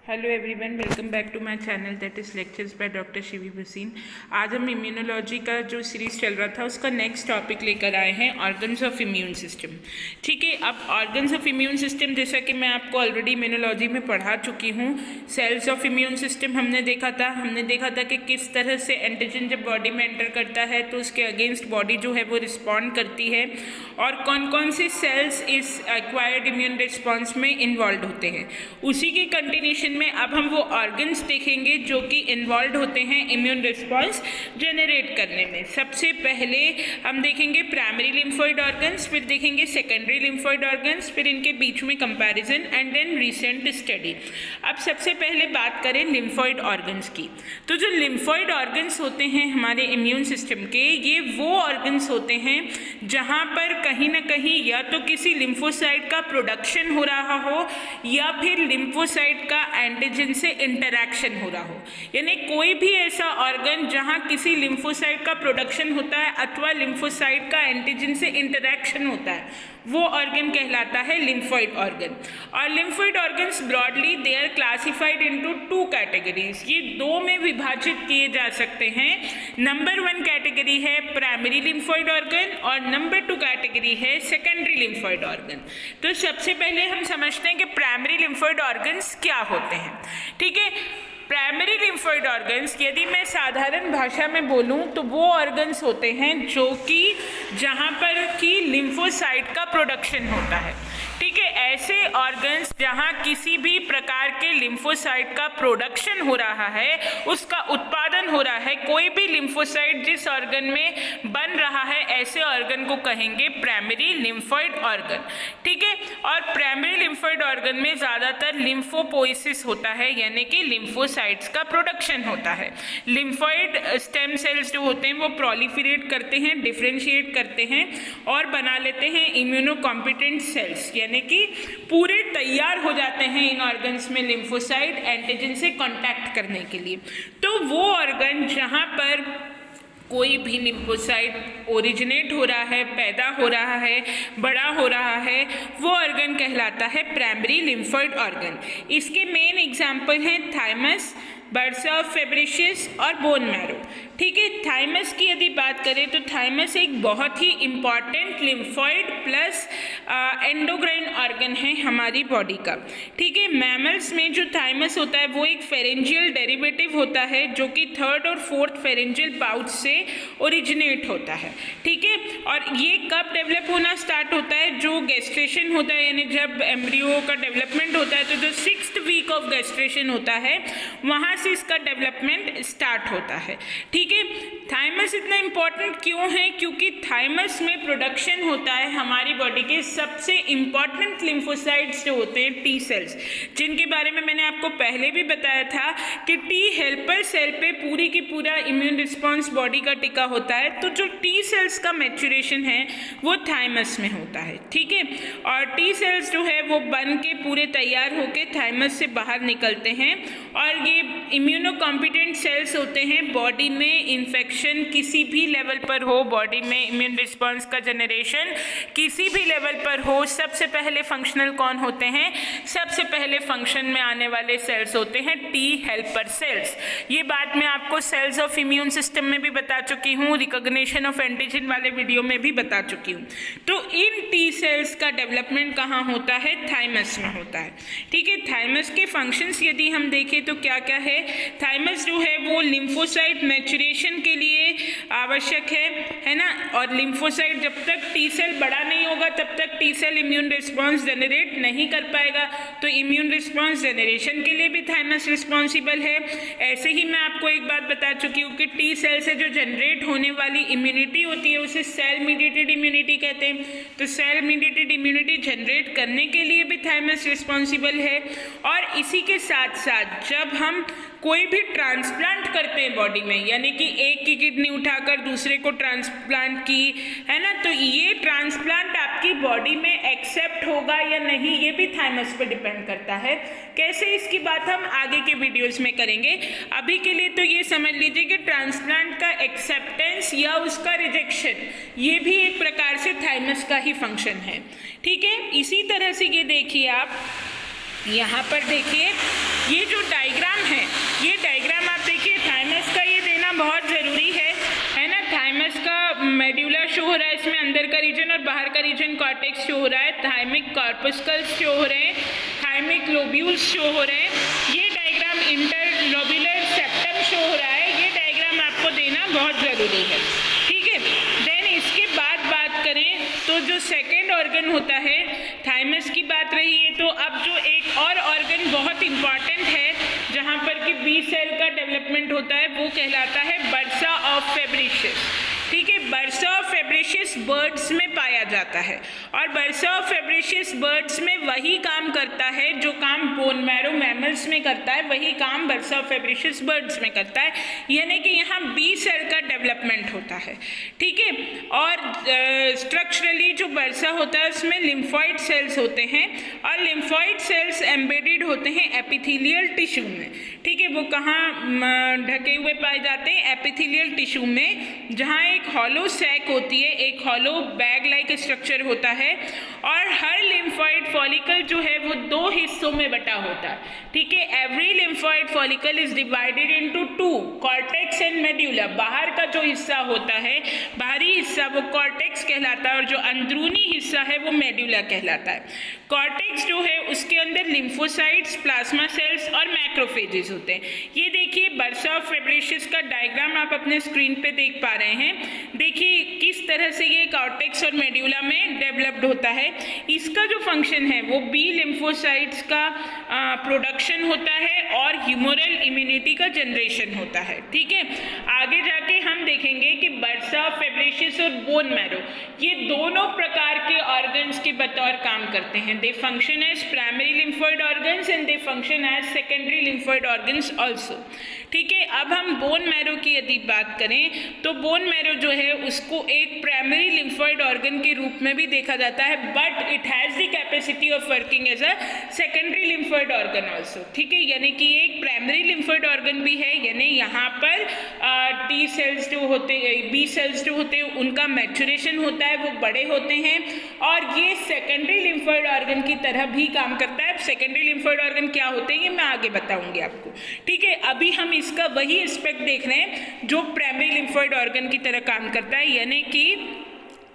Hello everyone, welcome back to my channel that is lectures by doctor Shivi Bhasin. आज हम immunology का जो series चल रहा था उसका नेक्स्ट टॉपिक लेकर आए हैं, ऑर्गन्स ऑफ इम्यून सिस्टम। ठीक है, अब ऑर्गन्स ऑफ इम्यून सिस्टम जैसा कि मैं आपको ऑलरेडी इम्यूनोलॉजी में पढ़ा चुकी हूँ। सेल्स ऑफ इम्यून सिस्टम हमने देखा था कि किस तरह से एंटीजन जब बॉडी में एंटर करता है तो उसके अगेंस्ट बॉडी जो है वो रिस्पॉन्ड करती है, और कौन कौन से सेल्स इस एक्वायर्ड इम्यून रिस्पॉन्स में इन्वॉल्व होते हैं। उसी के कंटिन्यूशन में अब हम वो ऑर्गन्स देखेंगे जो कि इन्वॉल्व होते हैं इम्यून रिस्पॉन्स जनरेट करने में। सबसे पहले हम देखेंगे प्राइमरी लिम्फोइड ऑर्गन्स, फिर देखेंगे सेकेंडरी लिम्फोइड ऑर्गन्स, फिर इनके बीच में comparison and then recent study. अब सबसे पहले बात करें लिम्फोइड ऑर्गन्स की, तो जो लिम्फोइड ऑर्गन्स होते हैं हमारे इम्यून सिस्टम के, ये वो ऑर्गन्स होते हैं जहाँ पर कहीं ना कहीं या तो किसी लिम्फोसाइट का प्रोडक्शन हो रहा हो या फिर लिम्फोसाइट का एंटीजन से इंटरैक्शन हो रहा हो। यानी कोई भी ऐसा ऑर्गन जहां किसी लिम्फोसाइट का प्रोडक्शन होता है अथवा लिम्फोसाइट का एंटीजन से इंटरैक्शन होता है, वो ऑर्गन कहलाता है लिम्फोइड ऑर्गन। और lymphoid organs broadly they are classified into two categories. ये दो में विभाजित किए जा सकते हैं। नंबर 1 कैटेगरी है प्राइमरी लिम्फोइड ऑर्गन और नंबर 2 कैटेगरी है सेकेंडरी लिम्फोइड ऑर्गन। तो सबसे पहले हम समझते हैं कि प्राइमरी लिम्फोइड ऑर्गन्स क्या होते हैं। ठीक है, प्राइमरी लिम्फोइड ऑर्गन्स, यदि मैं साधारण भाषा में बोलूं तो वो ऑर्गन्स होते हैं जो कि जहां पर कि लिम्फोसाइट का प्रोडक्शन होता है। ठीक है, ऐसे ऑर्गन्स जहां किसी भी प्रकार के लिम्फोसाइट का प्रोडक्शन हो रहा है, उसका उत्पादन हो रहा है, कोई भी लिम्फोसाइट जिस ऑर्गन में बन रहा है, ऐसे ऑर्गन को कहेंगे प्राइमरी लिम्फोइड ऑर्गन। ठीक है, और प्राइमरी लिम्फोइड ऑर्गन में ज़्यादातर लिम्फोपोइसिस होता है, यानी कि लिम्फोसाइट्स का प्रोडक्शन होता है। लिम्फोइड स्टेम सेल्स जो होते हैं वो प्रोलिफरेट करते हैं, डिफ्रेंशिएट करते हैं और बना लेते हैं इम्यूनो कॉम्पिटेंट सेल्स, यानी कि पूरे तैयार हो जाते हैं इन ऑर्गन्स में लिम्फोसाइट एंटीजन से कांटेक्ट करने के लिए। तो वो ऑर्गन जहां पर कोई भी लिम्फोसाइट ओरिजिनेट हो रहा है, पैदा हो रहा है, बड़ा हो रहा है, वो ऑर्गन कहलाता है प्राइमरी लिम्फोइड ऑर्गन। इसके मेन एग्जाम्पल हैं थाइमस, बर्सा फेब्रिशियस और बोन मैरो। ठीक है, थाइमस की यदि बात करें तो थाइमस एक बहुत ही important lymphoid plus endocrine organ है हमारी बॉडी का। ठीक है, मैमल्स में जो थाइमस होता है वो एक फेरेंजियल डेरिवेटिव होता है जो कि 3rd और 4th फेरेंजियल पाउच से ओरिजिनेट होता है। ठीक है, और ये कब डेवलप होना स्टार्ट होता है, जो गेस्ट्रेशन होता है, यानी जब एम्ब्रियो का डेवलपमेंट होता है तो जो 6th वीक ऑफ गेस्ट्रेशन होता है वहाँ से इसका डेवलपमेंट स्टार्ट होता है। ठीक है, थाइमस इतना इंपॉर्टेंट क्यों है, क्योंकि थाइमस में प्रोडक्शन होता है हमारी बॉडी के सबसे इंपॉर्टेंट लिम्फोसाइट्स जो होते हैं टी सेल्स, जिनके बारे में मैंने आपको पहले भी बताया था कि टी हेल्पर सेल पे पूरी की पूरा इम्यून रिस्पॉन्स बॉडी का टिका होता है। तो जो टी सेल्स का मैच्योरेशन है वो थाइमस में होता है। ठीक है, और टी सेल्स जो है वो बन के पूरे तैयार होके थाइमस से बाहर निकलते हैं, और ये इम्यूनो कॉम्पिटेंट सेल्स होते हैं। बॉडी में इन्फेक्शन किसी भी लेवल पर हो, बॉडी में इम्यून रिस्पॉन्स का जनरेशन किसी भी लेवल पर हो, सबसे पहले फंक्शनल कौन होते हैं, सबसे पहले फंक्शन में आने वाले सेल्स होते हैं टी हेल्पर सेल्स। ये बात मैं आपको सेल्स ऑफ इम्यून सिस्टम में भी बता चुकी हूँ, रिकॉग्निशन ऑफ एंटीजन वाले वीडियो में भी बता चुकी हूँ। तो इन टी सेल्स का डेवलपमेंट कहाँ होता है, थाइमस में होता है। ठीक है, थाइमस के फंक्शंस यदि हम देखें तो क्या क्या है। थाइमस जो है वो लिम्फोसाइट मैच्योरेशन के लिए आवश्यक है ना, और लिम्फोसाइट जब तक टी सेल बड़ा नहीं होगा तब तक T cell immune response generate नहीं कर पाएगा। तो इम्यून रिस्पॉन्स जनरेशन के लिए भी थाइमस रिस्पॉन्सिबल है। ऐसे ही मैं आपको एक बात बता चुकी हूँ कि टी सेल से जो जनरेट होने वाली इम्यूनिटी होती है उसे सेल मीडिएटेड इम्यूनिटी कहते हैं। तो सेल मीडिएटेड इम्यूनिटी जनरेट करने के लिए भी थाइमस रिस्पॉन्सिबल है। और इसी के साथ साथ जब हम कोई भी ट्रांसप्लांट करते हैं बॉडी में, यानी कि एक की किडनी उठाकर दूसरे को ट्रांसप्लांट की, है ना, तो ये ट्रांसप्लांट आपकी बॉडी में एक्सेप्ट होगा या नहीं, ये भी थाइमस पे डिपेंड करता है। कैसे, इसकी बात हम आगे के वीडियोस में करेंगे। अभी के लिए तो ये समझ लीजिए कि ट्रांसप्लांट का एक्सेप्टेंस या उसका रिजेक्शन ये भी एक प्रकार से थाइमस का ही फंक्शन है। ठीक है, इसी तरह से ये देखिए आप यहाँ पर देखिए, ये जो अंदर का रीजन और बाहर का रीजन कॉर्टेक्स शो हो रहा है, थाइमिक कॉर्पस्कल्स शो हो रहे हैं, थाइमिक लोब्यूल्स शो हो रहे हैं। ये डायग्राम इंटरलोब्यूलर सेप्टम शो हो रहा है। ये डायग्राम आपको देना बहुत ज़रूरी है, ठीक है। देन इसके बाद बात करें तो जो सेकेंड ऑर्गन होता है, थाइमस की बात रही है, तो अब जो एक और ऑर्गन बहुत इंपॉर्टेंट है जहाँ पर कि बी सेल का डेवलपमेंट होता है, वो कहलाता है बर्सा ऑफ फेब्रिशियस, ठीक है। बर्सा ऑफ फेब्रिशियस बर्ड्स में पाया जाता है और बर्सा ऑफ फेब्रिशियस बर्ड्स में वही काम करता है जो काम बोन मैरो मैमल्स में करता है, वही काम बर्सा ऑफ फेब्रिशियस बर्ड्स में करता है, यानी कि यहाँ बी सेल का डेवलपमेंट होता है, ठीक है। और स्ट्रक्चरली जो बर्सा होता है उसमें लिम्फॉइड सेल्स होते हैं और लिम्फॉइड सेल्स एम्बेडेड होते हैं एपिथेलियल टिश्यू में, ठीक है। वो कहाँ ढके हुए पाए जाते हैं? एपिथेलियल टिश्यू में, जहाँ एक हॉलो सैक होती है, एक हॉलो बैग लाइक स्ट्रक्चर होता है और हर लिम्फॉइड फॉलिकल जो है वो दो हिस्सों में बटा होता है, ठीक है। Every lymphoid follicle is divided into two, cortex and medulla. बाहर का जो हिस्सा होता है, बाहरी हिस्सा, वो कॉर्टेक्स कहलाता है और जो अंदरूनी हिस्सा है वो मेड्यूला कहलाता है। कॉर्टेक्स जो है उसके अंदर लिम्फोसाइट्स, प्लाज्मा सेल्स और मैक्रोफेजेस होते हैं। ये देखिए बर्सा ऑफ फेब्रिशियस का डायग्राम आप अपने स्क्रीन पे देख पा रहे हैं। देखिए किस तरह से ये कॉर्टेक्स और मेड्यूला में डेवलप्ड होता है। इसका जो फंक्शन है वो बी लिम्फोसाइट्स का प्रोडक्शन होता है और ह्यूमोरल इम्यूनिटी का जनरेशन होता है, ठीक है। आगे जाके हम देखेंगे कि बर्सा ऑफ फेब्रिशियस और बोन मैरो ये दोनों प्रकार के ऑर्गन्स के बतौर काम करते हैं। They function as primary lymphoid organs and they function as secondary lymphoid organs also, ठीक है। अब हम बोन मैरो की यदि बात करें तो बोन मैरो जो है उसको एक प्राइमरी लिम्फोइड ऑर्गन के रूप में भी देखा जाता है, but it has the capacity of working as a secondary lymphoid organ also, ठीक है। यानी कि एक प्राइमरी लिम्फोइड ऑर्गन भी है, यानी यहाँ पर टी सेल्स जो होते, बी सेल्स जो होते हैं उनका मैचुरेशन होता है, वो बड़े होते हैं और ये सेकेंडरी लिम्फोइड ऑर्गन की तरह भी काम करता है। सेकेंडरी लिम्फोइड ऑर्गन क्या होते हैं ये मैं आगे बताऊंगी आपको, ठीक है। अभी हम इसका वही एस्पेक्ट देख रहे हैं जो प्राइमरी लिम्फोइड ऑर्गन की तरह काम करता है, यानी कि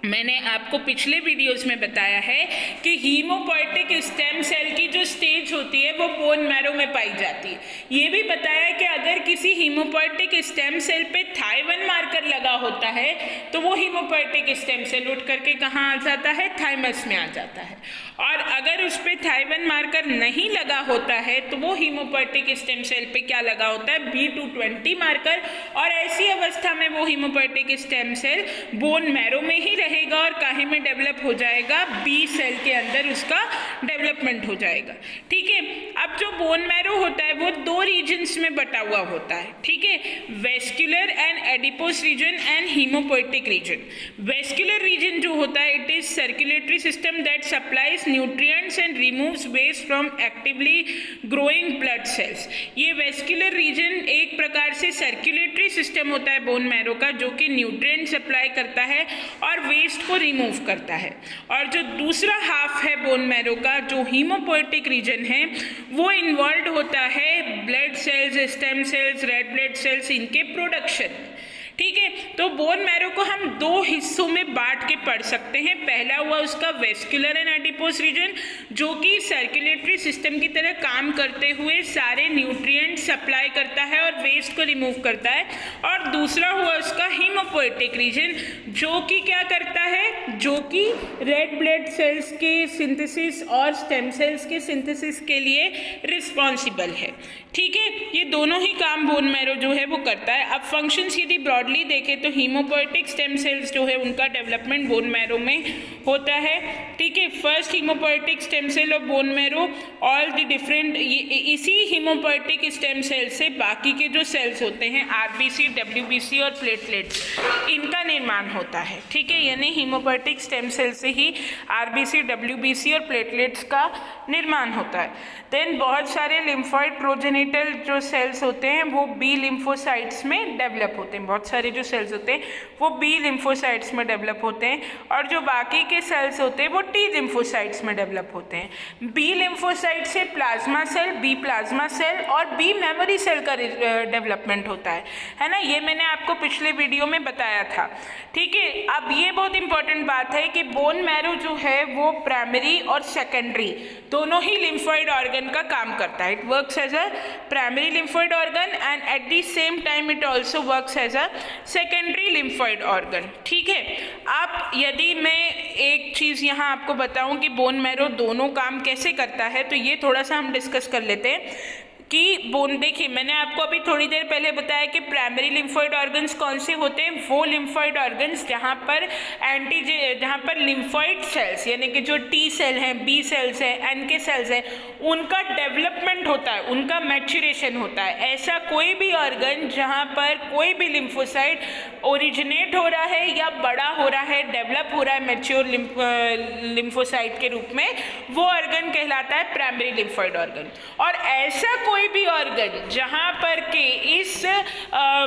मैंने आपको पिछले वीडियोस में बताया है कि हीमोपोएटिक स्टेम सेल की जो स्टेज होती है वो बोन मैरो में पाई जाती है। ये भी बताया कि अगर किसी हीमोपोएटिक स्टेम सेल पे थाई-1 मार्कर लगा होता है तो वो हीमोपोएटिक स्टेम सेल उठ करके कहाँ आ जाता है? थाइमस में आ जाता है। और अगर उस पर थाई-1 मार्कर नहीं लगा होता है तो वो हीमोपोएटिक स्टेम सेल पे क्या लगा होता है? B220 marker. और ऐसी अवस्था में वो haemopoietic stem cell bone marrow में ही रहेगा और काहे में डेवलप हो जाएगा? बी सेल के अंदर उसका डेवलपमेंट हो जाएगा, ठीक है। अब जो बोन मैरो होता है वो दो रीजन्स में बटा हुआ होता है, ठीक है। Vascular and adipose region and haemopoietic region. Vascular region जो होता है it is circulatory system that supplies nutrients and removes waste from actively growing blood cells. ये वेस्कुलर रीजन एक प्रकार से सर्कुलेटरी सिस्टम होता है बोन मैरो का, जो कि न्यूट्रिएंट सप्लाई करता है और वेस्ट को रिमूव करता है। और जो दूसरा हाफ है बोन मैरो का, जो हीमोपोएटिक रीजन है, वो इन्वॉल्व होता है blood cells, stem cells, red blood cells, इनके प्रोडक्शन, ठीक है। तो बोन मैरो को हम दो हिस्सों में बांट के पढ़ सकते हैं। पहला हुआ उसका वेस्कुलर एंड एडिपोस रीजन, जो कि सर्कुलेटरी सिस्टम की तरह काम करते हुए सारे न्यूट्रिएंट सप्लाई करता है और वेस्ट को रिमूव करता है। और दूसरा हुआ उसका हीमोपोएटिक रीजन, जो कि क्या करता है? जो कि रेड ब्लड सेल्स के सिंथेसिस और स्टेम सेल्स के सिंथेसिस के लिए रिस्पॉन्सिबल है, ठीक है। ये दोनों ही काम बोन मैरो जो है वो करता है। अब फंक्शंस यदि ब्रॉडली देखें तो हीमोपोएटिक स्टेम सेल्स जो है उनका डेवलपमेंट बोन मैरो में होता है, ठीक है। First haemopoietic stem cell of bone marrow, all the different, इसी हीमोपोएटिक स्टेम सेल से बाकी के जो सेल्स होते हैं आरबीसी, डब्ल्यूबीसी और प्लेटलेट्स, इनका निर्माण होता है, ठीक है। यानी हीमोपोएटिक स्टेम सेल से ही आरबीसी, डब्ल्यूबीसी और प्लेटलेट्स का निर्माण होता है। देन बहुत सारे लिम्फॉइड प्रोजेनिटल जो सेल्स होते हैं वो बी लिम्फोसाइट्स में डेवलप होते हैं। बहुत सारे जो सेल्स होते हैं वो बी लिम्फोसाइट्स में डेवलप होते हैं, और जो बाकी के सेल्स होते हैं वो टी लिम्फोसाइट्स में डेवलप होते हैं। बी लिम्फोसाइट से plasma cell, B plasma cell और बी मेमोरी सेल का डेवलपमेंट होता है ना। ये मैंने आपको पिछले वीडियो में बताया था, ठीक है। अब ये बहुत इंपॉर्टेंट बात है कि बोन मैरो जो है वो प्राइमरी और सेकेंडरी दोनों ही लिम्फोइड ऑर्गन का काम करता है। It works as a primary lymphoid organ and at the same time it also works as a secondary lymphoid organ, ठीक है। अब यदि मैं एक चीज़ यहाँ आपको बताऊँ कि बोन मैरो दोनों काम कैसे करता है, तो ये थोड़ा सा हम डिस्कस कर लेते हैं कि बोन, देखिए मैंने आपको अभी थोड़ी देर पहले बताया कि प्राइमरी लिम्फोइड ऑर्गन्स कौन से होते हैं, वो लिम्फोइड ऑर्गन्स जहाँ पर लिम्फोइड सेल्स यानी कि जो टी सेल हैं, बी सेल्स हैं, एनके सेल्स हैं, उनका डेवलपमेंट होता है, उनका मैच्योरेशन होता है। ऐसा कोई भी ऑर्गन जहाँ पर कोई भी लिम्फोसाइट ओरिजिनेट हो रहा है या बड़ा हो रहा है, डेवलप हो रहा है मैच्योर लिम्फोसाइट के रूप में, वो ऑर्गन कहलाता है प्राइमरी लिम्फोइड ऑर्गन। और ऐसा कोई भी ऑर्गन जहां पर के इस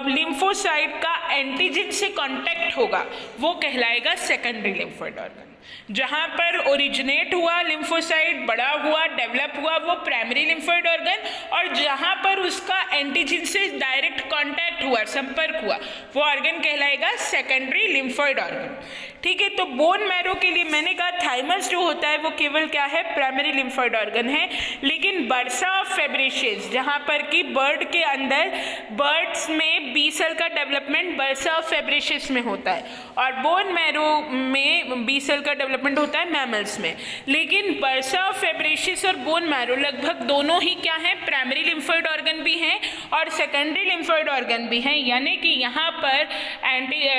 लिम्फोसाइट का एंटीजन से कांटेक्ट होगा वो कहलाएगा सेकेंडरी लिम्फोइड ऑर्गन। जहां पर ओरिजिनेट हुआ लिम्फोसाइट, बड़ा हुआ, डेवलप हुआ, वो प्राइमरी लिम्फोइड ऑर्गन, और जहां पर उसका एंटीजन से डायरेक्ट कांटेक्ट हुआ, संपर्क हुआ, वो ऑर्गन कहलाएगा सेकेंडरी लिम्फोइड ऑर्गन, ठीक है। तो बोन मैरो के लिए मैंने कहा थाइमस जो होता है वो केवल क्या है, प्राइमरी लिम्फोइड ऑर्गन है। लेकिन बर्सा ऑफ फेब्रेशियस, जहां पर कि बर्ड के अंदर, बर्ड्स में बी सेल का डेवलपमेंट बर्सा ऑफ फेब्रेशियस में होता है, और बोन मैरो में बी सेल का डेवलपमेंट होता है मैमल्स में। लेकिन बर्सा ऑफ फेब्रेशियस और बोन मैरो लगभग दोनों ही क्या है, प्राइमरी लिम्फोइड ऑर्गन भी हैं और सेकेंडरी लिम्फोइड ऑर्गन भी हैं, यानी कि यहाँ पर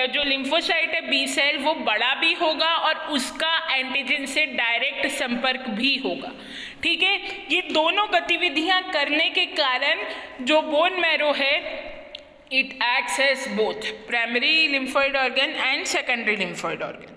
जो लिम्फोसाइट है बी सेल वो बड़ा भी होगा और उसका एंटीजन से डायरेक्ट संपर्क भी होगा, ठीक है। ये दोनों गतिविधियां करने के कारण जो बोन मैरो है it acts as both primary lymphoid organ and secondary lymphoid organ,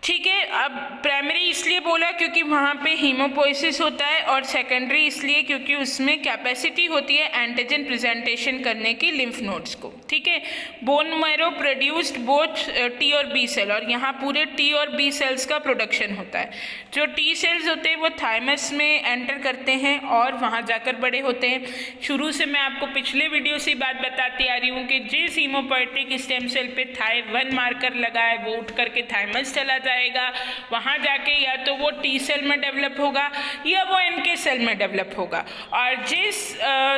ठीक है। अब प्राइमरी इसलिए बोला क्योंकि वहाँ पे हीमोपोइसिस होता है, और सेकेंडरी इसलिए क्योंकि उसमें कैपेसिटी होती है एंटीजन प्रेजेंटेशन करने की लिम्फ नोड्स को, ठीक है। Bone marrow produced both T और बी सेल, और यहाँ पूरे टी और बी सेल्स का प्रोडक्शन होता है। जो टी सेल्स होते हैं वो थाइमस में एंटर करते हैं और वहाँ जाकर बड़े होते हैं। शुरू से मैं आपको पिछले वीडियो से बात बताती आ रही हूँ कि जिस हीमोपोएटिक स्टेम सेल पे थाई1 मार्कर लगा है वो उठ करके थाइमस चला जाएगा, वहाँ जाके या तो वो टी सेल में डेवलप होगा या वो एनके सेल में डेवलप होगा, और जिस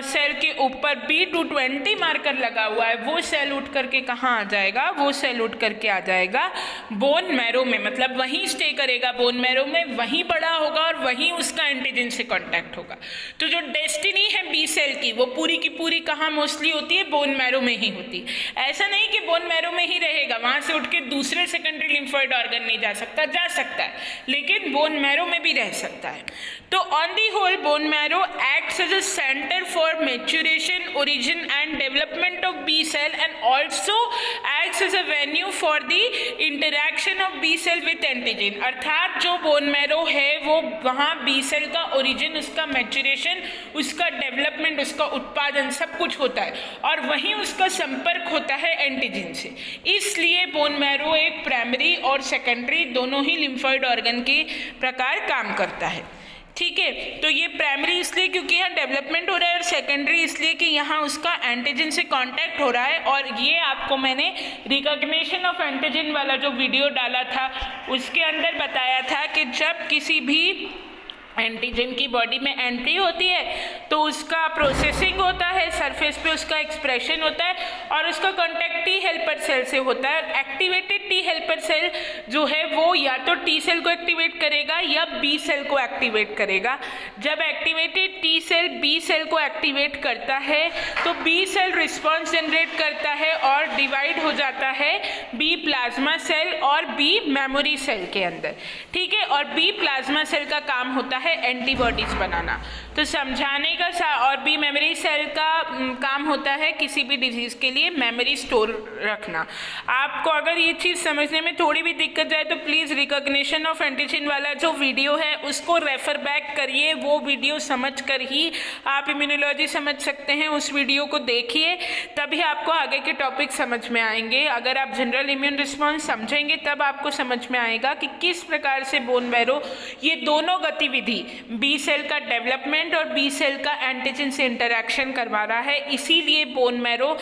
सेल के ऊपर B220 मार्कर लगा हुआ है वो सेल उठ करके कहाँ आ जाएगा, वो सेल उठ करके आ जाएगा बोन मैरो में, मतलब वहीं स्टे करेगा बोन मैरो में, वहीं बड़ा होगा और वहीं उसका एंटीजन से कांटेक्ट होगा। तो जो डेस्टिनी है बी सेल की वो पूरी की पूरी कहाँ मोस्टली होती है, बोन मैरो में ही होती है। ऐसा नहीं कि बोन मैरो में ही रहेगा, वहाँ से उठ के दूसरे सेकेंडरी लिम्फोइड ऑर्गन नहीं जा सकता है, लेकिन बोन मैरो में भी रह सकता है। तो on the whole bone marrow acts as a centre for maturation, origin and development of B cell and also acts as a venue for the interaction of B cell with antigen. अर्थात जो bone marrow है वो वहाँ B cell का origin, उसका maturation, उसका development, उसका उत्पादन सब कुछ होता है, और वहीं उसका संपर्क होता है एंटीजन से। इसलिए बोन मैरो एक प्राइमरी और सेकेंडरी दोनों ही लिम्फोइड ऑर्गन के प्रकार काम करता है, ठीक है। तो ये प्राइमरी इसलिए क्योंकि यहाँ डेवलपमेंट हो रहा है, और सेकेंडरी इसलिए कि यहाँ उसका एंटीजन से कांटेक्ट हो रहा है। और ये आपको मैंने रिकॉग्निशन ऑफ एंटीजन वाला जो वीडियो डाला था उसके अंदर बताया था कि जब किसी भी एंटीजन की बॉडी में एंट्री होती है तो उसका प्रोसेसिंग होता है, सरफेस पे उसका एक्सप्रेशन होता है, और उसका कांटेक्ट टी हेल्पर सेल से होता है। एक्टिवेटेड टी हेल्पर सेल जो है वो या तो टी सेल को एक्टिवेट करेगा या बी सेल को एक्टिवेट करेगा। जब activated T cell B cell को एक्टिवेट करता है तो बी सेल रिस्पॉन्स जनरेट करता है और डिवाइड हो जाता है बी प्लाज्मा सेल और बी मेमोरी सेल के अंदर, ठीक है। और बी प्लाज्मा सेल का काम होता है एंटीबॉडीज बनाना। तो समझाने का और बी मेमोरी सेल का काम होता है किसी भी डिजीज़ के लिए? मेमोरी स्टोर रखना। आपको अगर ये चीज़ समझने में थोड़ी भी दिक्कत जाए तो प्लीज़ रिकॉग्निशन ऑफ एंटीजन वाला जो वीडियो है उसको रेफर बैक करिए, वो वीडियो समझ कर ही आप इम्यूनोलॉजी समझ सकते हैं। उस वीडियो को देखिए, तभी आपको आगे के टॉपिक समझ में आएंगे। अगर आप जनरल इम्यून रिस्पॉन्स समझेंगे तब आपको समझ में आएगा कि किस प्रकार से बोन मैरो ये दोनों गतिविधि बी सेल का डेवलपमेंट और बी सेल का एंटीजन से इंटरैक्शन करवा रहा है। इसीलिए बोन मैरो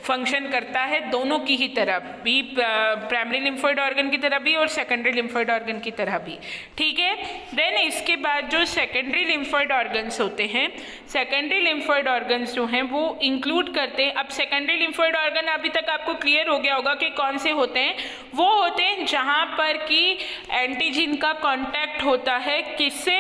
फंक्शन करता है दोनों की ही तरह भी, प्राइमरी लिम्फोइड ऑर्गन की तरह भी और सेकेंडरी लिम्फोइड ऑर्गन की तरह भी। ठीक है, देन इसके बाद जो सेकेंडरी लिम्फोइड ऑर्गन्स होते हैं, सेकेंडरी लिम्फोइड ऑर्गन्स जो हैं वो इंक्लूड करते हैं। अब सेकेंडरी लिम्फोइड ऑर्गन अभी तक आपको क्लियर हो गया होगा कि कौन से होते हैं। वो होते हैं जहाँ पर कि एंटीजन का कॉन्टैक्ट होता है किससे?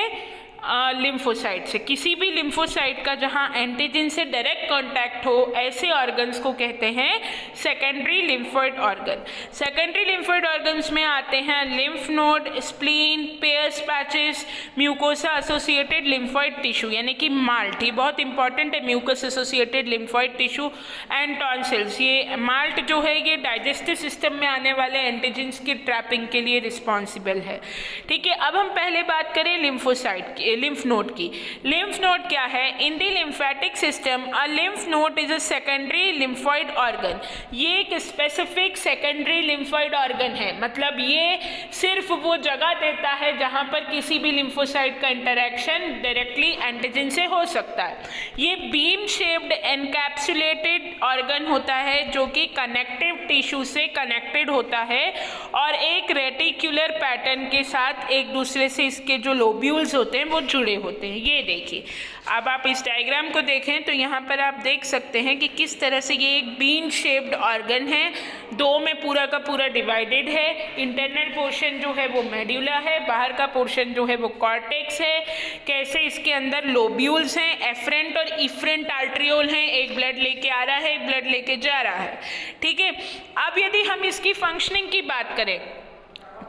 लिम्फोसाइट से। किसी भी लिम्फोसाइट का जहां एंटीजन से डायरेक्ट कांटेक्ट हो, ऐसे ऑर्गन्स को कहते हैं secondary lymphoid organ. Secondary lymphoid organs में आते हैं lymph node, spleen, Peyer's patches, mucosa associated lymphoid tissue यानी कि माल्ट, ये बहुत इंपॉर्टेंट है, mucus associated lymphoid tissue and tonsils. ये माल्ट जो है ये डाइजेस्टिव सिस्टम में आने वाले एंटीजन्स की ट्रैपिंग के लिए रिस्पॉन्सिबल है। ठीक है, अब हम पहले बात करें लिम्फोसाइट की, लिम्फ नोड की। लिम्फ नोड क्या है? In the lymphatic system a lymph node is a secondary lymphoid organ. ये एक स्पेसिफिक सेकेंडरी लिम्फोइड ऑर्गन है, मतलब ये सिर्फ वो जगह देता है जहां पर किसी भी लिम्फोसाइट का इंटरेक्शन डायरेक्टली एंटीजन से हो सकता है। ये बीम शेप्ड एनकैप्सुलेटेड ऑर्गन होता है जो कि कनेक्टिव टिश्यू से कनेक्टेड होता है और एक रेटिकुलर पैटर्न के साथ एक दूसरे से इसके जो लोब्यूल्स होते हैं वो जुड़े होते हैं। ये देखिए, अब आप इस डायग्राम को देखें तो यहाँ पर आप देख सकते हैं कि किस तरह से ये एक बीन शेप्ड ऑर्गन है, दो में पूरा का पूरा डिवाइडेड है। इंटरनल पोर्शन जो है वो मेड्यूला है, बाहर का पोर्शन जो है वो कॉर्टेक्स है। कैसे इसके अंदर लोब्यूल्स हैं, एफरेंट और इफरेंट आर्ट्रियोल हैं, एक ब्लड लेके आ रहा है, एक ब्लड लेके जा रहा है। ठीक है, अब यदि हम इसकी फंक्शनिंग की बात करें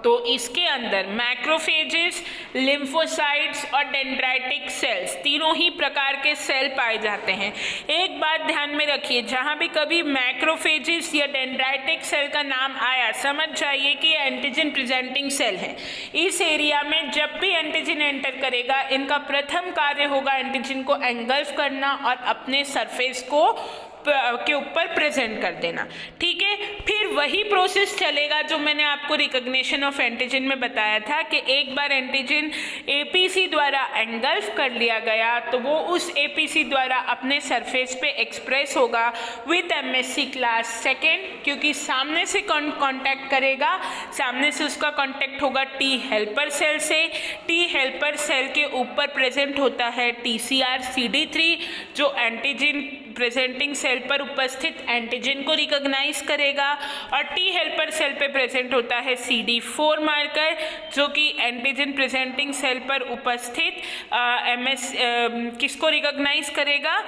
तो इसके अंदर मैक्रोफेजेस, लिम्फोसाइट्स और डेंड्राइटिक सेल्स, तीनों ही प्रकार के सेल पाए जाते हैं। एक बात ध्यान में रखिए, जहां भी कभी मैक्रोफेजेस या डेंड्राइटिक सेल का नाम आया, समझ जाइए कि एंटीजन प्रेजेंटिंग सेल है। इस एरिया में जब भी एंटीजन एंटर करेगा, इनका प्रथम कार्य होगा एंटीजन को एंगल्फ करना और अपने सरफेस को के ऊपर प्रेजेंट कर देना। ठीक है, फिर वही प्रोसेस चलेगा जो मैंने आपको रिकॉग्निशन ऑफ एंटीजन में बताया था कि एक बार एंटीजन एपीसी द्वारा एंगल्फ कर लिया गया तो वो उस एपीसी द्वारा अपने सरफेस पे एक्सप्रेस होगा विद एमएससी क्लास सेकेंड, क्योंकि सामने से कांटेक्ट करेगा, सामने से उसका कांटेक्ट होगा टी हेल्पर सेल से। टी हेल्पर सेल के ऊपर प्रेजेंट होता है टीसीआर CD3 जो एंटीजन प्रेजेंटिंग सेल पर उपस्थित एंटीजन को रिकॉग्नाइज करेगा, और टी हेल्पर सेल पे प्रेजेंट होता है CD4 मार्कर जो कि एंटीजन प्रेजेंटिंग सेल पर उपस्थित किसको रिकॉग्नाइज करेगा?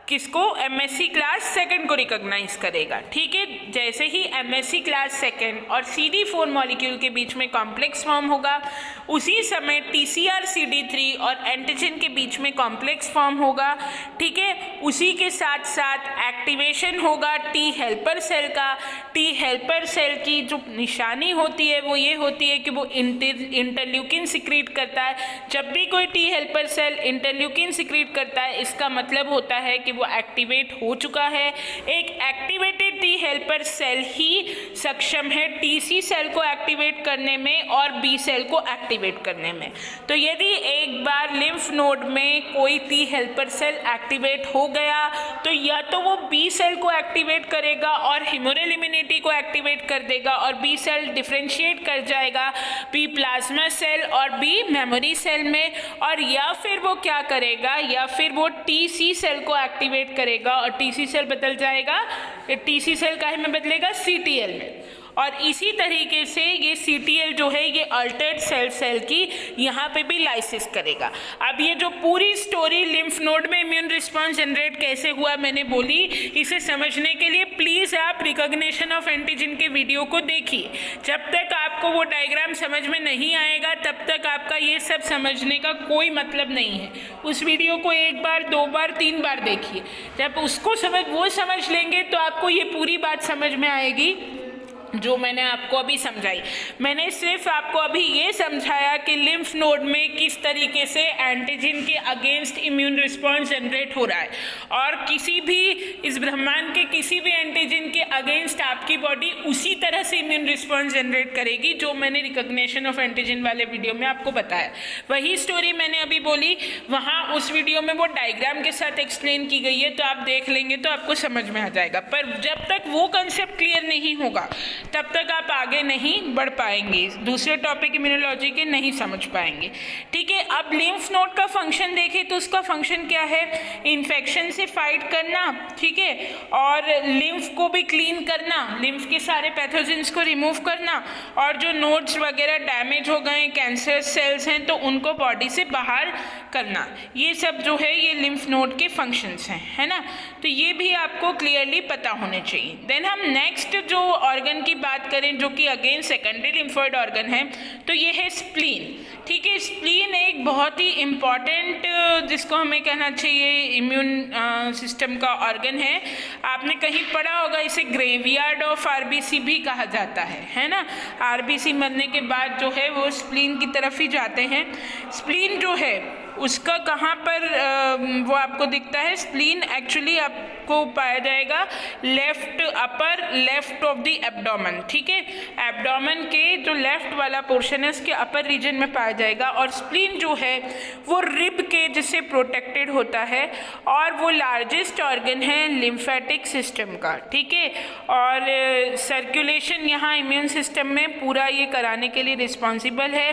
किसको? एमएससी क्लास सेकंड को रिकॉग्नाइज करेगा। ठीक है, जैसे ही एमएससी क्लास सेकंड और CD4 मॉलिक्यूल के बीच में कॉम्प्लेक्स फॉर्म होगा, उसी समय TCR CD3 और एंटीजन के बीच में कॉम्प्लेक्स फॉर्म होगा। ठीक है, उसी के साथ साथ एक्टिवेशन होगा टी हेल्पर सेल का। टी हेल्पर सेल की जो निशानी होती है वो ये होती है कि वो इंटरल्यूकिन सिक्रीट करता है। जब भी कोई T helper cell interleukin secrete करता है, इसका मतलब होता है कि वो एक्टिवेट हो चुका है। एक एक्टिवेटेड टी हेल्पर सेल ही सक्षम है टीसी सेल को एक्टिवेट करने में और बी सेल को एक्टिवेट करने में। तो यदि एक बार लिम्फ नोड में कोई टी हेल्पर सेल एक्टिवेट हो गया तो या तो वो बी सेल को एक्टिवेट करेगा और ह्यूमरल इम्यूनिटी को एक्टिवेट कर देगा और बी सेल डिफरेंशिएट कर जाएगा बी प्लाज्मा सेल और बी मेमोरी सेल में, और या फिर वो क्या करेगा, या फिर वो टीसी सेल को एक्टिवेट करेगा और टीसी सेल बदल जाएगा, टीसी सेल काहे में बदलेगा? CTL में, और इसी तरीके से ये CTL जो है ये अल्टर्ड सेल की यहाँ पे भी लाइसिस करेगा। अब ये जो पूरी स्टोरी लिम्फ नोड में इम्यून रिस्पॉन्स जनरेट कैसे हुआ मैंने बोली, इसे समझने के लिए प्लीज़ आप रिकॉग्निशन ऑफ एंटीजन के वीडियो को देखिए। जब तक आपको वो डायग्राम समझ में नहीं आएगा तब तक आपका ये सब समझने का कोई मतलब नहीं है। उस वीडियो को 1 बार 2 बार 3 बार देखिए, जब उसको वो समझ लेंगे तो आपको ये पूरी बात समझ में आएगी जो मैंने आपको अभी समझाई। मैंने सिर्फ आपको अभी ये समझाया कि लिम्फ नोड में किस तरीके से एंटीजन के अगेंस्ट इम्यून रिस्पॉन्स जनरेट हो रहा है, और किसी भी इस ब्रह्मांड के किसी भी एंटीजन के अगेंस्ट आपकी बॉडी उसी तरह से इम्यून रिस्पॉन्स जनरेट करेगी जो मैंने रिकॉग्निशन ऑफ एंटीजन वाले वीडियो में आपको बताया। वही स्टोरी मैंने अभी बोली, वहाँ उस वीडियो में वो डायग्राम के साथ एक्सप्लेन की गई है, तो आप देख लेंगे तो आपको समझ में आ जाएगा। पर जब तक वो कंसेप्ट क्लियर नहीं होगा तब तक आप आगे नहीं बढ़ पाएंगे, दूसरे टॉपिक इम्यूनोलॉजी के नहीं समझ पाएंगे। ठीक है, अब लिम्फ नोड का फंक्शन देखें तो उसका फंक्शन क्या है? इन्फेक्शन से फाइट करना, ठीक है, और लिम्फ को भी क्लीन करना, लिम्फ के सारे पैथोजेंस को रिमूव करना, और जो नोड्स वगैरह डैमेज हो गए, कैंसर सेल्स हैं, तो उनको बॉडी से बाहर करना। ये सब जो है ये लिम्फ नोड के फंक्शंस हैं, है ना। तो ये भी आपको क्लियरली पता होने चाहिए। देन हम नेक्स्ट जो ऑर्गन की बात करें जो कि अगेन सेकेंडरी लिम्फोइड ऑर्गन है, तो ये है स्प्लीन। ठीक है, स्प्लीन एक बहुत ही इम्पॉर्टेंट जिसको हमें कहना चाहिए इम्यून सिस्टम का ऑर्गन है। आपने कहीं पढ़ा होगा इसे ग्रेवयार्ड ऑफ आरबीसी भी कहा जाता है ना। आरबीसी मरने के बाद जो है वो स्प्लीन की तरफ ही जाते हैं। स्प्लीन जो है उसका कहाँ पर वो आपको दिखता है? स्प्लीन एक्चुअली आपको पाया जाएगा left upper left of the abdomen. ठीक है, एब्डोमेन के जो लेफ्ट वाला पोर्शन है उसके अपर रीजन में पाया जाएगा। और स्प्लीन जो है वो रिब के जिससे प्रोटेक्टेड होता है, और वो लार्जेस्ट ऑर्गन है लिम्फेटिक सिस्टम का। ठीक है, और सर्कुलेशन यहाँ इम्यून सिस्टम में पूरा ये कराने के लिए रिस्पॉन्सिबल है।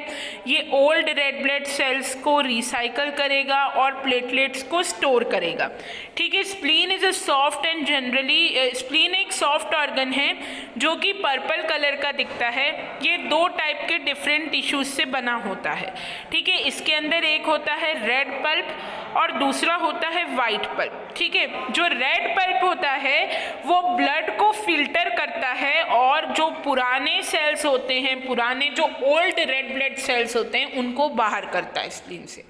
ये ओल्ड रेड ब्लड सेल्स को रिसाइकल करेगा और प्लेटलेट्स को स्टोर करेगा। ठीक है, spleen is a soft and generally spleen एक सॉफ्ट ऑर्गन है जो कि पर्पल कलर का दिखता है। ये 2 टाइप के डिफरेंट टिश्यूज से बना होता है। ठीक है, इसके अंदर एक होता है रेड पल्प और दूसरा होता है वाइट पल्प। ठीक है, जो रेड पल्प होता है वो ब्लड को फिल्टर करता है और जो पुराने सेल्स होते हैं, पुराने जो ओल्ड रेड ब्लड सेल्स होते हैं उनको बाहर करता है स्प्लीन से।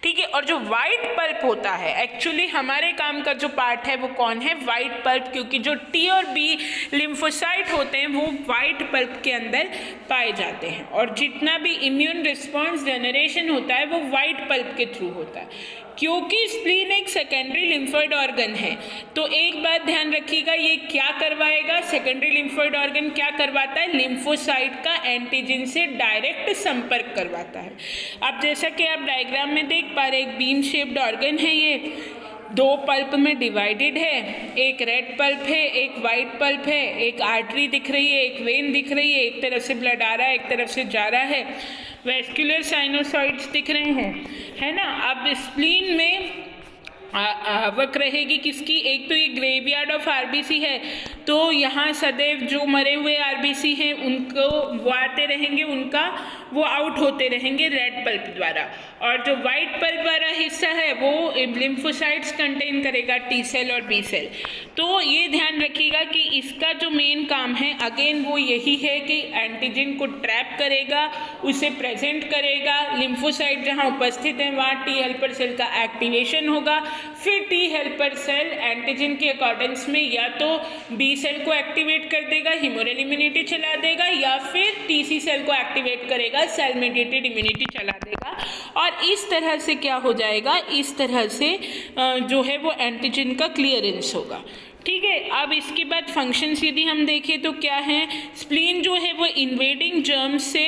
ठीक है, और जो वाइट पल्प होता है एक्चुअली हमारे काम का जो पार्ट है वो कौन है? वाइट पल्प, क्योंकि जो T और B लिम्फोसाइट होते हैं वो वाइट पल्प के अंदर पाए जाते हैं, और जितना भी इम्यून रिस्पॉन्स जनरेशन होता है वो वाइट पल्प के थ्रू होता है। क्योंकि स्प्लीन एक सेकेंडरी लिम्फोइड ऑर्गन है, तो एक बात ध्यान रखिएगा, ये क्या करवाएगा? सेकेंडरी लिम्फोइड ऑर्गन क्या करवाता है? लिम्फोसाइट का एंटीजन से डायरेक्ट संपर्क करवाता है। अब जैसा कि आप डायग्राम में देख पा रहे, एक बीन शेप्ड ऑर्गन है, ये 2 पल्प में डिवाइडेड है। एक रेड पल्प है, एक वाइट पल्प है, एक आर्टरी दिख रही है, एक वेन दिख रही है, एक तरफ से ब्लड आ रहा है, एक तरफ से जा रहा है, वेस्कुलर साइनोसॉइड्स दिख रहे हैं, है ना। अब स्प्लीन में आवक रहेगी किसकी? एक तो ये ग्रेवयार्ड ऑफ आरबीसी है, तो यहाँ सदैव जो मरे हुए आरबीसी हैं उनको वो आते रहेंगे, उनका वो आउट होते रहेंगे रेड पल्प द्वारा। और जो वाइट पल्प वाला हिस्सा है वो लिम्फोसाइट्स कंटेन करेगा, T सेल और B सेल। तो ये ध्यान रखिएगा कि इसका जो मेन काम है अगेन वो यही है कि एंटीजन को ट्रैप करेगा, उसे प्रेजेंट करेगा। लिम्फोसाइट जहाँ उपस्थित है वहाँ T हेल्पर सेल का एक्टिवेशन होगा, फिर T हेल्पर सेल एंटीजन के अकॉर्डेंस में या तो B सेल को एक्टिवेट कर देगा, ह्यूमरल इम्यूनिटी चला देगा, या फिर TC सेल को एक्टिवेट करेगा, सेल मेडिएटेड इम्यूनिटी चला देगा। और इस तरह से क्या हो जाएगा? इस तरह से जो है वो एंटीजन का क्लियरेंस होगा। ठीक है, अब इसके बाद फंक्शंस यदि हम देखें तो क्या है? स्प्लीन जो है वो इन्वेडिंग जर्म्स से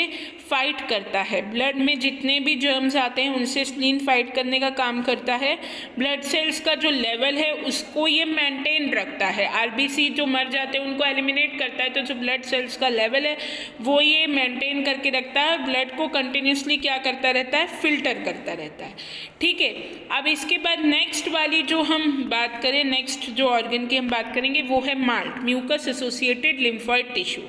फाइट करता है। ब्लड में जितने भी जर्म्स आते हैं उनसे स्प्लीन फाइट करने का काम करता है। ब्लड सेल्स का जो लेवल है उसको ये मेंटेन रखता है। आरबीसी जो मर जाते हैं उनको एलिमिनेट करता है, तो जो ब्लड सेल्स का लेवल है वो ये मेंटेन करके रखता है। ब्लड को कंटिन्यूसली क्या करता रहता है? फिल्टर करता रहता है। ठीक है, अब इसके बाद नेक्स्ट वाली जो हम बात करें, नेक्स्ट जो ऑर्गन की हम बात करेंगे वो है MALT, mucus associated lymphoid tissue.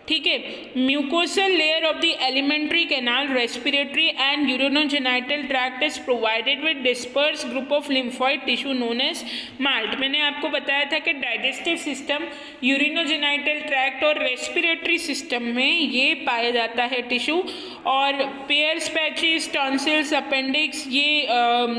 ठीक है। Mucosal layer of the alimentary canal, respiratory and urinogenital tract is provided with disperse group of lymphoid tissue known as MALT. मैंने आपको बताया था कि डाइजेस्टिव सिस्टम, यूरिनोजेनिटल ट्रैक्ट और रेस्पिरेटरी सिस्टम में ये पाया जाता है टिश्यू। और पेयर्स, पैचेस, टॉन्सिल्स, अपेंडिक्स, ये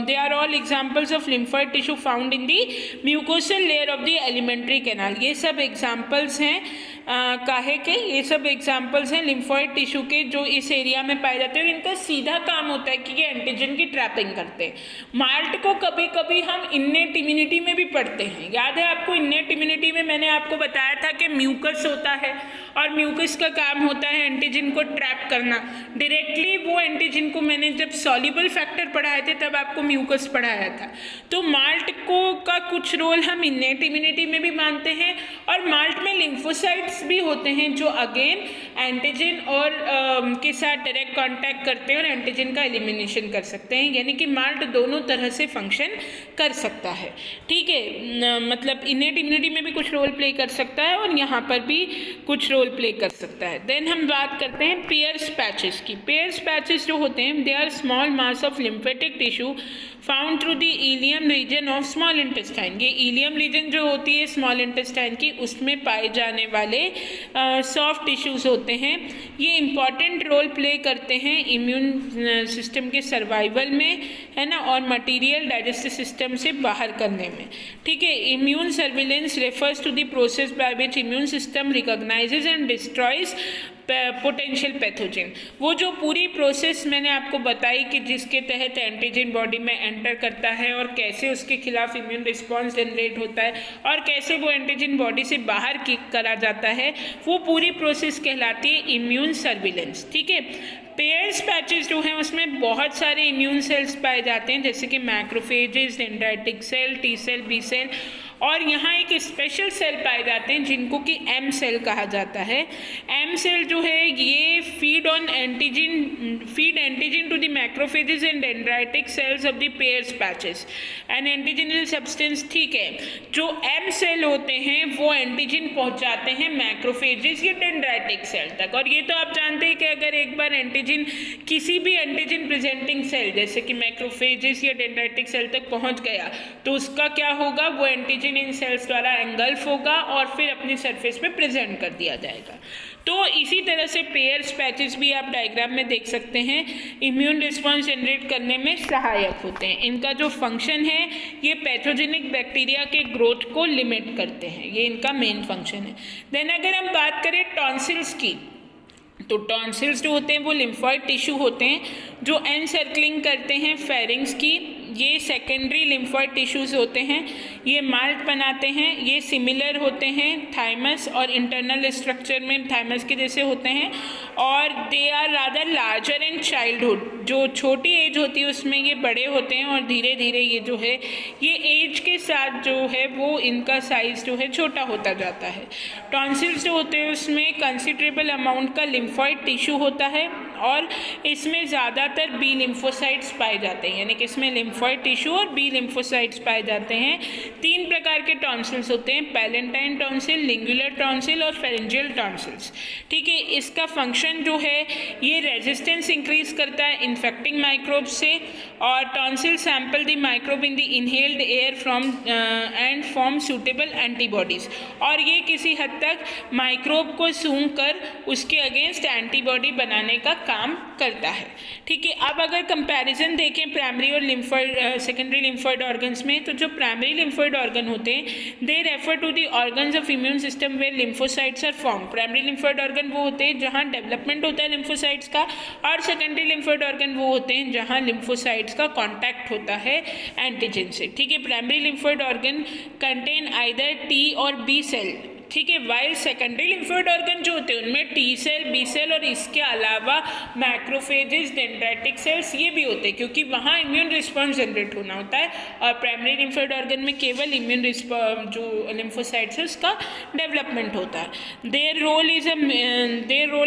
they are all examples of lymphoid tissue found in the mucosal layer of the alimentary canal. ये सब एग्जाम्पल्स हैं काहे के, ये सब एग्जाम्पल्स हैं लिम्फॉइड टिश्यू के जो इस एरिया में पाए जाते हैं और इनका सीधा काम होता है कि ये एंटीजन की ट्रैपिंग करते हैं। माल्ट को कभी कभी हम इन्नेट इम्यूनिटी में भी पढ़ते हैं। याद है आपको, इन्नेट इम्यूनिटी में मैंने आपको बताया था कि म्यूकस होता है और म्यूकस का काम होता है एंटीजन को ट्रैप करना। डायरेक्टली वो एंटीजन को मैंने जब सॉल्युबल फैक्टर पढ़ाए थे तब आपको म्यूकस पढ़ाया था। तो माल्ट को का कुछ रोल हम इन्नेट इम्यूनिटी में भी मानते हैं और माल्ट में लिम्फोसाइट्स भी होते हैं जो अगेन एंटीजन और के साथ डायरेक्ट कांटेक्ट करते हैं और एंटीजन का एलिमिनेशन कर सकते हैं। यानी कि माल्ट दोनों तरह से फंक्शन कर सकता है। ठीक है, मतलब इनेट इम्यूनिटी में भी कुछ रोल प्ले कर सकता है और यहाँ पर भी कुछ रोल प्ले कर सकता है। देन हम बात करते हैं पेयर्स पैचेस की। पेयर्स पैचेस जो होते हैं they are small mass of lymphatic tissue found through the ileum region of small intestine. ये इलियम रीजन जो होती है स्मॉल इंटेस्टाइन की, उसमें पाए जाने वाले सॉफ्ट टिश्यूज़ होते हैं। ये इम्पॉर्टेंट रोल प्ले करते हैं इम्यून सिस्टम के सर्वाइवल में, है ना, और मटेरियल डाइजेस्टिव सिस्टम से बाहर करने में। ठीक है, immune surveillance refers to the process by which immune system recognises and destroys potential pathogen. वो जो पूरी प्रोसेस मैंने आपको बताई कि जिसके तहत एंटीजन बॉडी में एंटर करता है और कैसे उसके खिलाफ इम्यून रिस्पॉन्स जनरेट होता है और कैसे वो एंटीजन बॉडी से बाहर किक करा जाता है, वो पूरी प्रोसेस कहलाती है इम्यून सर्विलेंस। ठीक है, पेयर्स पैचेस जो हैं उसमें बहुत सारे इम्यून सेल्स पाए जाते हैं जैसे कि macrophages, dendritic cell, T cell, B cell, और यहाँ एक स्पेशल सेल पाए जाते हैं जिनको कि एम सेल कहा जाता है। एम सेल जो है ये feed antigen to the macrophages and dendritic cells of the Peyer's patches and antigenal substance. ठीक है, जो एम सेल होते हैं वो एंटीजन पहुँचाते हैं मैक्रोफेजेस या डेंड्राइटिक सेल तक। और ये तो आप जानते हैं कि अगर एक बार एंटीजन किसी भी एंटीजन प्रेजेंटिंग सेल जैसे कि मैक्रोफेजेस या डेंड्राइटिक सेल तक पहुँच गया तो उसका क्या होगा, वो एंटीजन इन सेल्स द्वारा एंगल्फ होगा और फिर अपनी सरफेस पे प्रेजेंट कर दिया जाएगा। तो इसी तरह से पेयर्स पैचेस भी आप डायग्राम में देख सकते हैं, इम्यून रिस्पॉन्स जनरेट करने में सहायक होते हैं। इनका जो फंक्शन है ये पैथोजेनिक बैक्टीरिया के ग्रोथ को लिमिट करते हैं, ये इनका मेन फंक्शन है। देन अगर हम बात करें टॉन्सिल्स की, तो टॉन्सिल्स जो होते हैं वो लिम्फॉइड टिश्यू होते हैं जो एनसर्कलिंग करते हैं फेरिंग्स की। ये सेकेंडरी लिम्फॉइड टिश्यूज़ होते हैं, ये माल्ट बनाते हैं, ये सिमिलर होते हैं थाइमस और इंटरनल स्ट्रक्चर में थाइमस के जैसे होते हैं और they are rather larger in childhood. जो छोटी एज होती है उसमें ये बड़े होते हैं और धीरे धीरे ये जो है ये एज के साथ जो है वो इनका साइज़ जो है छोटा होता जाता है। टॉन्सिल्स जो होते हैं उसमें कंसिडरेबल अमाउंट का लिम्फॉइड टिश्यू होता है और इसमें ज़्यादातर बी लिम्फोसाइट्स पाए जाते हैं, यानी कि इसमें लिम्फॉइड टिश्यू और बी लिम्फोसाइट्स पाए जाते हैं। 3 प्रकार के टॉन्सिल्स होते हैं, पैलेंटाइन टॉन्सिल, लिंगुलर टॉन्सिल और फेरेंजियल टॉन्सिल्स। ठीक है, इसका फंक्शन जो है ये रेजिस्टेंस इंक्रीज करता है इन्फेक्टिंग माइक्रोब से और tonsil sample the microbe in the inhaled air from and form suitable antibodies. और ये किसी हद तक माइक्रोब को सूंघ कर उसके अगेंस्ट एंटीबॉडी बनाने का काम करता है। ठीक है, अब अगर कंपैरिजन देखें प्राइमरी और सेकेंडरी लिम्फॉइड ऑर्गन्स में, तो जो प्राइमरी लिम्फॉइड ऑर्गन होते हैं they refer to the organs of immune system where lymphocytes are form. Primary lymphoid organ वो होते हैं जहाँ डेवलपमेंट होता है लिम्फोसाइट्स का, और सेकेंडरी लिम्फॉइड ऑर्गन वो होते हैं जहाँ लिम्फोसाइट्स का कॉन्टैक्ट होता है एंटीजन से। ठीक है, primary lymphoid organ contain either T और बी सेल। ठीक है, वाइल सेकेंडरी लिम्फोइड ऑर्गन जो होते हैं उनमें टी सेल, बी सेल और इसके अलावा मैक्रोफेजेस, डेंड्राइटिक सेल्स ये भी होते हैं क्योंकि वहाँ इम्यून रिस्पॉन्स जनरेट होना होता है और प्राइमरी लिम्फोइड ऑर्गन में केवल इम्यून जो लिम्फोसाइट्स है उसका डेवलपमेंट होता है। Their role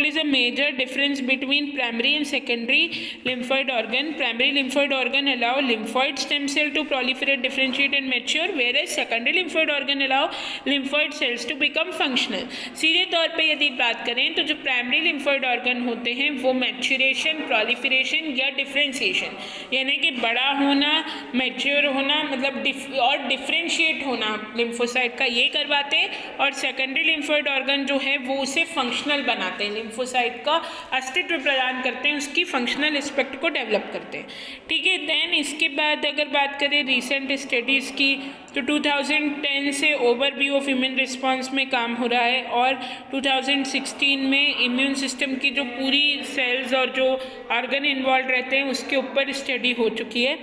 is a major difference between primary and secondary lymphoid organ. Primary lymphoid organ allow lymphoid stem cell to proliferate, differentiate and mature, whereas secondary lymphoid organ allow lymphoid cells to become become functional. सीधे तौर पे यदि बात करें तो जो primary lymphoid organ होते हैं वो मैच्योरेशन, प्रोलिफरेशन या डिफ्रेंशिएशन, यानी कि बड़ा होना, मैच्योर होना, मतलब और डिफ्रेंशिएट होना लिम्फोसाइट का, ये करवाते हैं। और सेकेंडरी लिम्फोइड ऑर्गन जो है वो उसे फंक्शनल बनाते हैं, लिम्फोसाइट का अस्तित्व प्रदान करते हैं, उसकी फंक्शनल एस्पेक्ट को डेवलप करते हैं। ठीक है, देन इसके बाद अगर बात करें रिसेंट स्टडीज़ की तो 2010 से ओवरव्यू ऑफ इम्यून रिस्पांस में काम हो रहा है और 2016 में इम्यून सिस्टम की जो पूरी सेल्स और जो ऑर्गन इन्वॉल्व रहते हैं उसके ऊपर स्टडी हो चुकी है।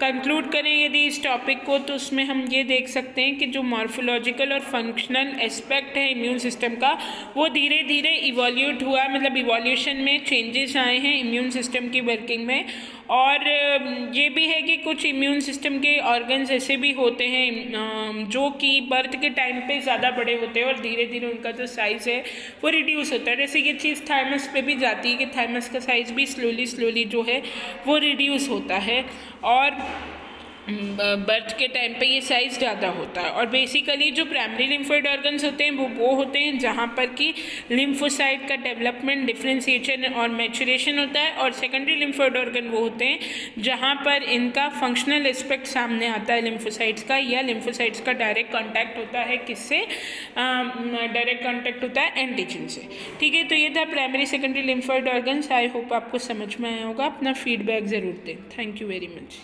कंक्लूड करें यदि इस टॉपिक को तो उसमें हम ये देख सकते हैं कि जो मॉर्फोलॉजिकल और फंक्शनल एस्पेक्ट है इम्यून सिस्टम का वो धीरे धीरे इवोल्यूट हुआ, मतलब इवोल्यूशन में चेंजेस आए हैं इम्यून सिस्टम की वर्किंग में। और ये भी है कि कुछ इम्यून सिस्टम के ऑर्गन्स ऐसे भी होते हैं जो कि बर्थ के टाइम पे ज़्यादा बड़े होते हैं और धीरे धीरे उनका जो साइज़ है वो रिड्यूस होता है। जैसे ये चीज़ थाइमस पे भी जाती है कि थाइमस का साइज़ भी स्लोली जो है वो रिड्यूस होता है और बर्थ के टाइम पे ये साइज़ ज़्यादा होता है। और बेसिकली जो प्राइमरी लिम्फोइड ऑर्गन्स होते हैं वो होते हैं जहाँ पर कि लिम्फोसाइट का डेवलपमेंट, डिफ्रेंशिएशन और मैच्योरेशन होता है। और सेकेंडरी लिम्फोइड ऑर्गन वो होते हैं जहाँ पर इनका फंक्शनल एस्पेक्ट सामने आता है लिम्फोसाइट्स का, या लिम्फोसाइट्स का डायरेक्ट कॉन्टैक्ट होता है किससे, डायरेक्ट कॉन्टैक्ट होता है एंटीजन से। ठीक है, तो ये था primary secondary lymphoid organs. I hope आपको समझ में आया होगा। अपना फीडबैक ज़रूर दें। Thank you very much.